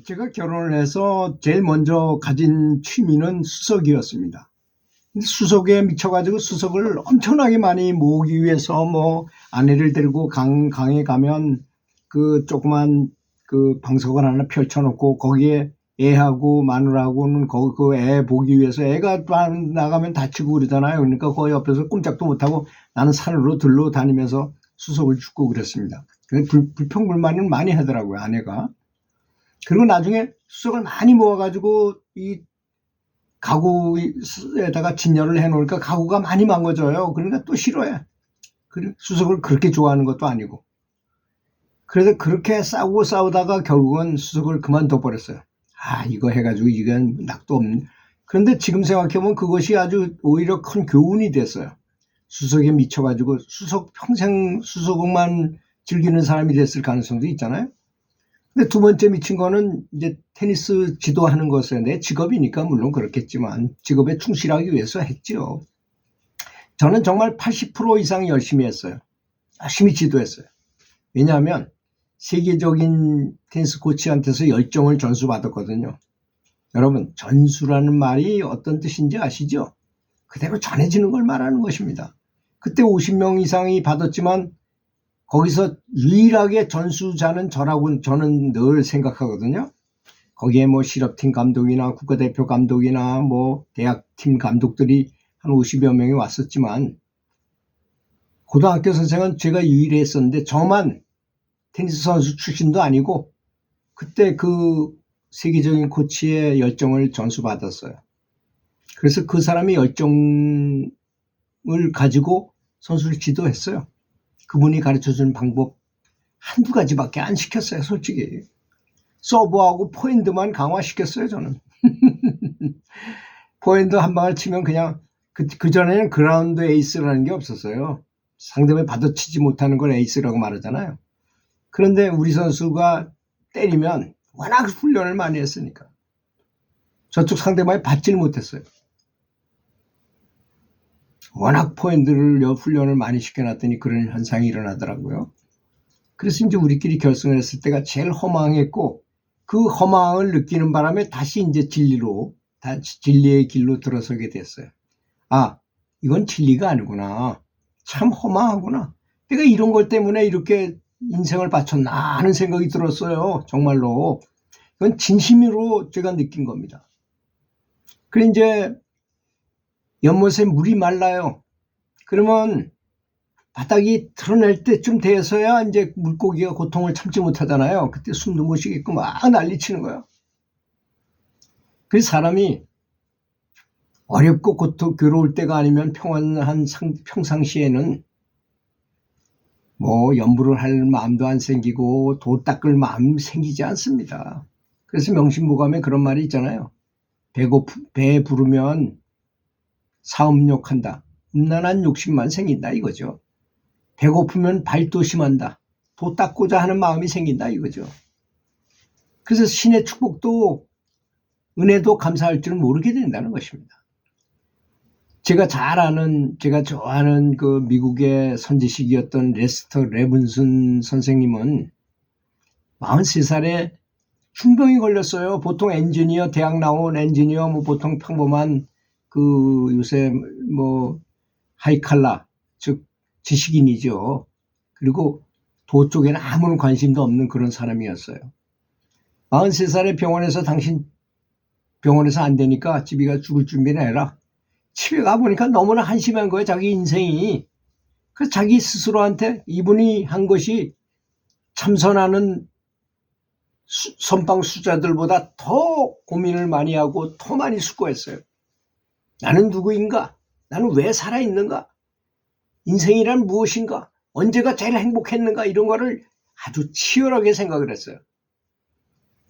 제가 결혼을 해서 제일 먼저 가진 취미는 수석이었습니다. 근데 수석에 미쳐가지고 수석을 엄청나게 많이 모으기 위해서 아내를 데리고 강에 가면 그 조그만 그 방석을 하나 펼쳐놓고 거기에 애하고 마누라하고는 거기 그 애 보기 위해서 애가 나가면 다치고 그러잖아요. 그러니까 거기 옆에서 꼼짝도 못하고 나는 산으로 들러 다니면서 수석을 줍고 그랬습니다. 불평불만은 많이 하더라고요, 아내가. 그리고 나중에 수석을 많이 모아가지고 이 가구에다가 진열을 해놓으니까 가구가 많이 망가져요. 그러니까 또 싫어해. 수석을 그렇게 좋아하는 것도 아니고. 그래서 그렇게 싸우다가 결국은 수석을 그만둬 버렸어요. 이거 해가지고 이건 낙도 없는. 그런데 지금 생각해보면 그것이 아주 오히려 큰 교훈이 됐어요. 수석에 미쳐가지고 평생 수석만 즐기는 사람이 됐을 가능성도 있잖아요. 근데 두 번째 미친 거는 이제 테니스 지도하는 것에 내 직업이니까 물론 그렇겠지만 직업에 충실하기 위해서 했죠. 저는 정말 80% 이상 열심히 했어요. 열심히 지도했어요. 왜냐하면 세계적인 테니스 코치한테서 열정을 전수받았거든요. 여러분, 전수라는 말이 어떤 뜻인지 아시죠? 그대로 전해지는 걸 말하는 것입니다. 그때 50명 이상이 받았지만 거기서 유일하게 전수자는 저라고 저는 늘 생각하거든요. 거기에 실업팀 감독이나 국가대표 감독이나 대학팀 감독들이 한 50여 명이 왔었지만 고등학교 선생은 제가 유일했었는데 저만 테니스 선수 출신도 아니고 그때 그 세계적인 코치의 열정을 전수받았어요. 그래서 그 사람이 열정을 가지고 선수를 지도했어요. 그분이 가르쳐주는 방법 한두 가지밖에 안 시켰어요, 솔직히. 서브하고 포핸드만 강화시켰어요, 저는. 포핸드 한 방을 치면 그냥 그전에는 그라운드 에이스라는 게 없었어요. 상대방이 받아치지 못하는 걸 에이스라고 말하잖아요. 그런데 우리 선수가 때리면 워낙 훈련을 많이 했으니까 저쪽 상대방이 받지를 못했어요. 워낙 포핸드를 훈련을 많이 시켜놨더니 그런 현상이 일어나더라고요. 그래서 이제 우리끼리 결승을 했을 때가 제일 허망했고 그 허망을 느끼는 바람에 다시 이제 진리의 길로 들어서게 됐어요. 이건 진리가 아니구나. 참 허망하구나. 내가 이런 것 때문에 이렇게 인생을 바쳤나 하는 생각이 들었어요. 정말로. 이건 진심으로 제가 느낀 겁니다. 그래 이제 연못에 물이 말라요. 그러면 바닥이 드러낼 때쯤 돼서야 이제 물고기가 고통을 참지 못하잖아요. 그때 숨도 못 쉬겠고 막 난리치는 거예요. 그래서 사람이 어렵고 괴로울 때가 아니면 평안한 평상시에는 연부를 할 마음도 안 생기고 도 닦을 마음 생기지 않습니다. 그래서 명심보감에 그런 말이 있잖아요. 배 부르면 사음욕한다. 음란한 욕심만 생긴다 이거죠. 배고프면 발도심한다. 도 닦고자 하는 마음이 생긴다 이거죠. 그래서 신의 축복도 은혜도 감사할 줄은 모르게 된다는 것입니다. 제가 좋아하는 그 미국의 선지식이었던 레스터 레븐슨 선생님은 43살에 흉병이 걸렸어요. 보통 엔지니어, 대학 나온 엔지니어, 보통 평범한 요새 하이칼라, 즉 지식인이죠. 그리고 도 쪽에는 아무런 관심도 없는 그런 사람이었어요. 43살에 병원에서 안 되니까 집이가 죽을 준비나 해라. 집에 가보니까 너무나 한심한 거예요, 자기 인생이. 그래서 자기 스스로한테 이분이 한 것이 참선하는 선방 수자들보다 더 고민을 많이 하고 더 많이 수고했어요. 나는 누구인가? 나는 왜 살아있는가? 인생이란 무엇인가? 언제가 제일 행복했는가? 이런 거를 아주 치열하게 생각을 했어요.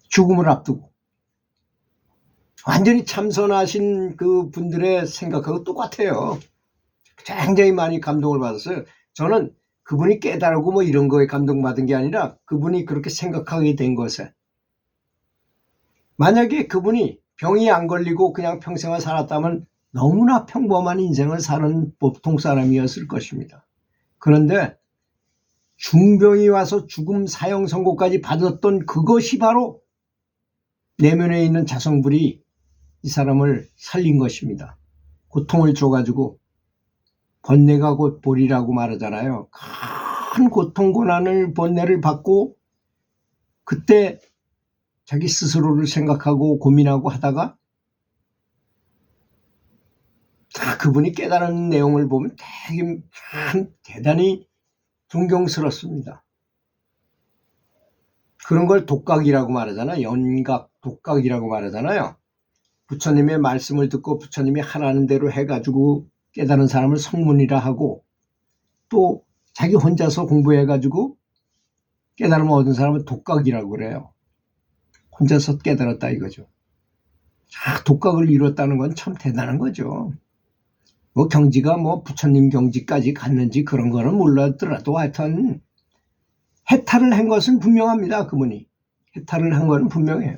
죽음을 앞두고. 완전히 참선하신 그 분들의 생각하고 똑같아요. 굉장히 많이 감동을 받았어요. 저는 그분이 깨달고 이런 거에 감동받은 게 아니라 그분이 그렇게 생각하게 된 것에. 만약에 그분이 병이 안 걸리고 그냥 평생을 살았다면 너무나 평범한 인생을 사는 보통 사람이었을 것입니다. 그런데 중병이 와서 죽음 사형 선고까지 받았던 그것이 바로 내면에 있는 자성불이 이 사람을 살린 것입니다. 고통을 줘가지고 번뇌가 곧 볼이라고 말하잖아요. 큰 고통 고난을 번뇌를 받고 그때 자기 스스로를 생각하고 고민하고 하다가 다 그분이 깨달은 내용을 보면 되게 대단히 존경스럽습니다. 그런 걸 독각이라고 말하잖아요. 연각 독각이라고 말하잖아요. 부처님의 말씀을 듣고 부처님이 하라는 대로 해가지고 깨달은 사람을 성문이라 하고 또 자기 혼자서 공부해가지고 깨달음을 얻은 사람은 독각이라고 그래요. 혼자서 깨달았다 이거죠. 독각을 이뤘다는 건 참 대단한 거죠. 뭐 경지가 뭐 부처님 경지까지 갔는지 그런 거는 몰라더라도 하여튼 해탈을 한 것은 분명합니다. 그분이 해탈을 한 것은 분명해요.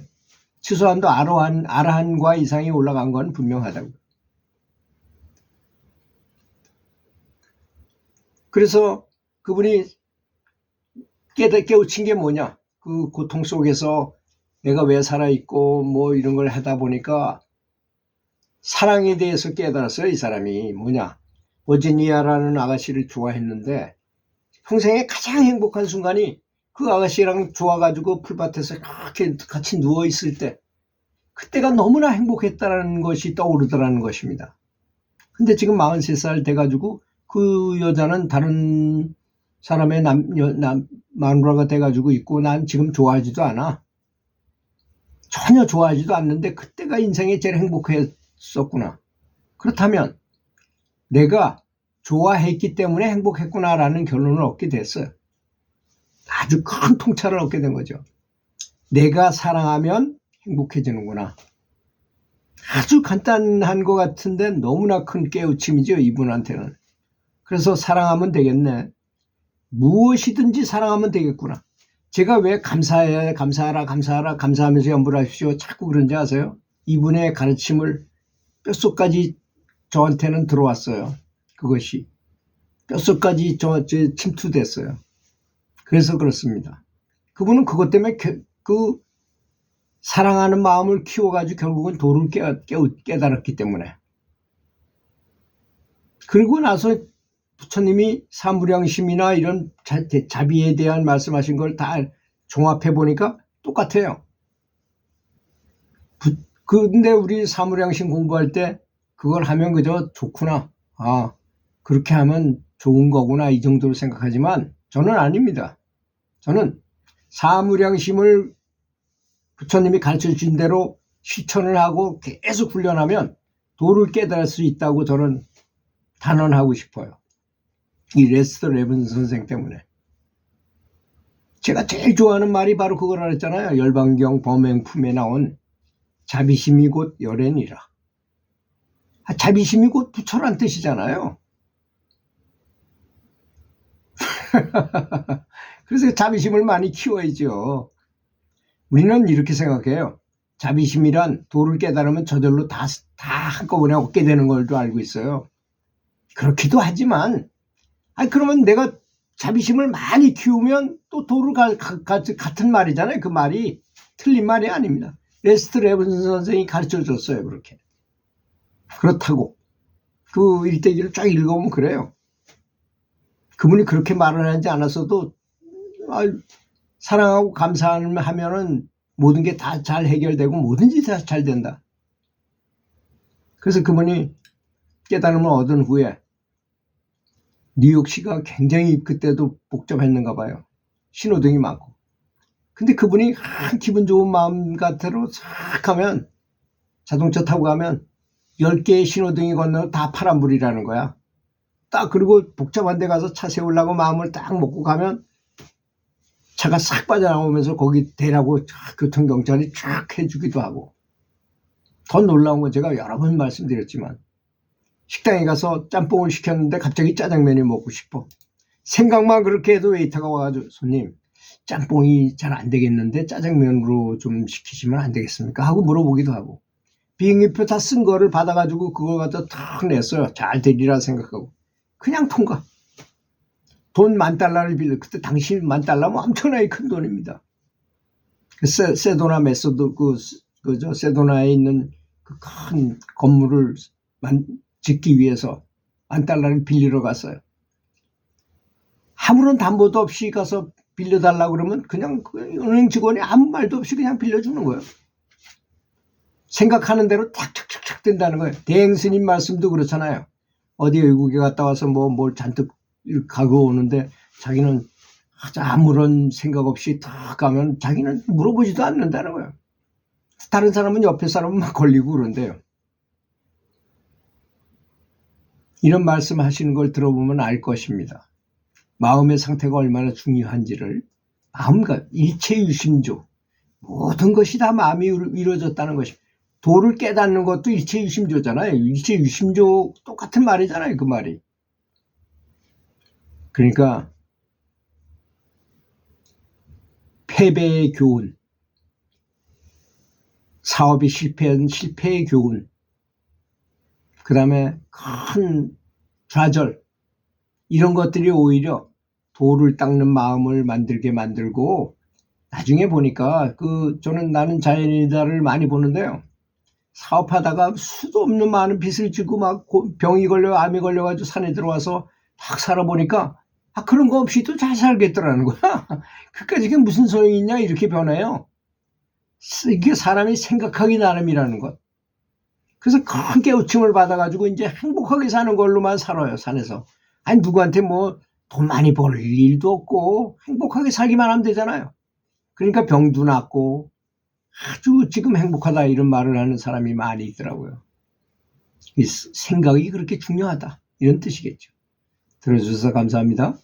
최소한도 아라한과 이상이 올라간 건 분명하다고. 그래서 그분이 깨우친 게 뭐냐, 그 고통 속에서 내가 왜 살아있고 뭐 이런 걸 하다 보니까 사랑에 대해서 깨달았어요. 이 사람이 뭐냐, 버지니아라는 아가씨를 좋아했는데 평생에 가장 행복한 순간이 그 아가씨랑 좋아가지고 풀밭에서 그렇게 같이 누워있을 때 그때가 너무나 행복했다는 것이 떠오르더라는 것입니다. 근데 지금 43살 돼가지고 그 여자는 다른 사람의 마누라가 돼가지고 있고 난 지금 좋아하지도 않아. 전혀 좋아하지도 않는데 그때가 인생에 제일 행복했었구나. 그렇다면 내가 좋아했기 때문에 행복했구나라는 결론을 얻게 됐어요. 아주 큰 통찰을 얻게 된 거죠. 내가 사랑하면 행복해지는구나. 아주 간단한 것 같은데 너무나 큰 깨우침이죠, 이분한테는. 그래서 사랑하면 되겠네. 무엇이든지 사랑하면 되겠구나. 제가 왜 감사해, 감사하라, 감사하라, 감사하면서 염불 하십시오 자꾸 그런지 아세요? 이분의 가르침을 뼛속까지 저한테는 들어왔어요. 그것이 뼛속까지 침투됐어요. 그래서 그렇습니다. 그분은 그것 때문에 그 사랑하는 마음을 키워가지고 결국은 도를 깨달았기 때문에. 그리고 나서 부처님이 사무량심이나 이런 자비에 대한 말씀하신 걸 다 종합해 보니까 똑같아요. 근데 우리 사무량심 공부할 때 그걸 하면 그저 좋구나. 아, 그렇게 하면 좋은 거구나 이 정도로 생각하지만 저는 아닙니다. 저는 사무량심을 부처님이 가르쳐 주신 대로 실천을 하고 계속 훈련하면 도를 깨달을 수 있다고 저는 단언하고 싶어요. 이 레스터 레븐 선생 때문에. 제가 제일 좋아하는 말이 바로 그거라 했잖아요. 열반경 범행품에 나온 자비심이 곧 열애니라. 자비심이 곧 부처란 뜻이잖아요. 그래서 자비심을 많이 키워야죠. 우리는 이렇게 생각해요. 자비심이란 도를 깨달으면 저절로 다 한꺼번에 얻게 되는 걸 줄 알고 있어요. 그렇기도 하지만 그러면 내가 자비심을 많이 키우면 또 도를 같은 말이잖아요. 그 말이 틀린 말이 아닙니다. 레스트 레븐 선생이 가르쳐 줬어요. 그렇게. 그렇다고 그 일대기를 쫙 읽어보면 그래요. 그분이 그렇게 말을 하지 않았어도 사랑하고 감사하면은 모든 게 다 잘 해결되고 뭐든지 다 잘 된다. 그래서 그분이 깨달음을 얻은 후에 뉴욕시가 굉장히 그때도 복잡했는가 봐요. 신호등이 많고. 근데 그분이 기분 좋은 마음 같아로 싹 하면 자동차 타고 가면 10개의 신호등이 건너서 다 파란불이라는 거야. 딱 그리고 복잡한 데 가서 차 세우려고 마음을 딱 먹고 가면 차가 싹 빠져나오면서 거기 대라고 교통경찰이 쫙 해주기도 하고. 더 놀라운 건 제가 여러 번 말씀드렸지만 식당에 가서 짬뽕을 시켰는데 갑자기 짜장면이 먹고 싶어. 생각만 그렇게 해도 웨이터가 와가지고 손님 짬뽕이 잘 안 되겠는데 짜장면으로 좀 시키시면 안 되겠습니까? 하고 물어보기도 하고. 비행기표 다 쓴 거를 받아가지고 그걸 갖다 탁 냈어요. 잘 되리라 생각하고. 그냥 통과. 돈 $10,000를 빌려. 그때 당시 $10,000면 엄청나게 큰 돈입니다. 세도나 메소도 그 그저 세도나에 있는 그 큰 건물을 짓기 위해서 1,000달러를 빌리러 갔어요. 아무런 담보도 없이 가서 빌려달라고 그러면 그냥 그 은행 직원이 아무 말도 없이 그냥 빌려주는 거예요. 생각하는 대로 탁탁탁탁 된다는 거예요. 대행스님 말씀도 그렇잖아요. 어디 외국에 갔다 와서 뭘 잔뜩 가고 오는데 자기는 아무런 생각 없이 탁 가면 자기는 물어보지도 않는다는 거예요. 다른 사람은 옆에 사람은 막 걸리고 그런데요. 이런 말씀 하시는 걸 들어보면 알 것입니다. 마음의 상태가 얼마나 중요한지를. 마음과 일체유심조, 모든 것이 다 마음이 이루어졌다는 것입니다. 도를 깨닫는 것도 일체유심조잖아요. 일체유심조 똑같은 말이잖아요, 그 말이. 그러니까 패배의 교훈, 사업이 실패한 실패의 교훈, 그 다음에 큰 좌절, 이런 것들이 오히려 도를 닦는 마음을 만들게 만들고, 나중에 보니까 저는 나는 자연이다를 많이 보는데요. 사업하다가 수도 없는 많은 빚을 지고 막 병이 걸려 암이 걸려가지고 산에 들어와서 딱 살아보니까 그런 거 없이도 잘 살겠더라는 거야. 그까지 이게 무슨 소용이 있냐 이렇게 변해요. 이게 사람이 생각하기 나름이라는 것. 그래서 큰 깨우침을 받아가지고 이제 행복하게 사는 걸로만 살아요, 산에서. 아니 누구한테 돈 많이 벌 일도 없고 행복하게 살기만 하면 되잖아요. 그러니까 병도 낫고 아주 지금 행복하다 이런 말을 하는 사람이 많이 있더라고요. 이 생각이 그렇게 중요하다 이런 뜻이겠죠. 들어주셔서 감사합니다.